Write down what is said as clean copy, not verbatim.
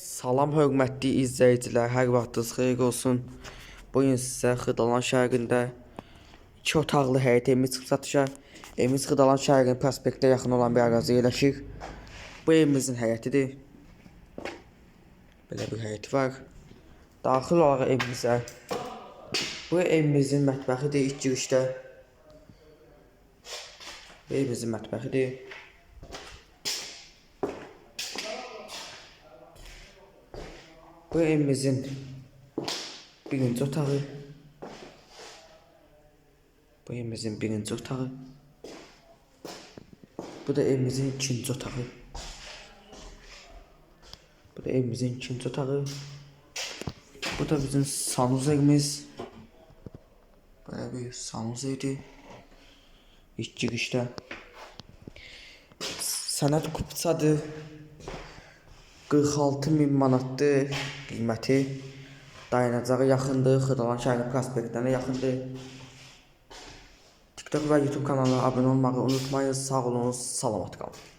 Salam hörmətli izləyicilər, hər vaxtınız xeyir olsun. Bu gün sizə Xırdalan şəhərində 2 otaqlı həyət evimiz çıxıb satışa. Evimiz Xırdalan şəhərinin prospektə yaxın olan bir ərazidə yerləşir. Bu evimizin həyətidir. Belə bir həyəti var. Daxil olaraq evimizə. Bu evimizin mətbəxidir ilk girişdə. Bu evimizin mətbəxidir. Bu evimizin birinci otağı. Bu evimizin birinci otağı. Bu da evimizin ikinci otağı. Bu da evimizin ikinci otağı. Bu da bizim sanuzerimiz. Böyle bir sanuzerdir. İlk girişdə. Sənəd kupçadır. 46.000 manatdır qiyməti. Dayanacağı yaxındır, Xırdalan şəhəri prospektlərinə yaxındır. TikTok və YouTube kanalına abunə olmağı unutmayın. Sağ olun, salamat qalın.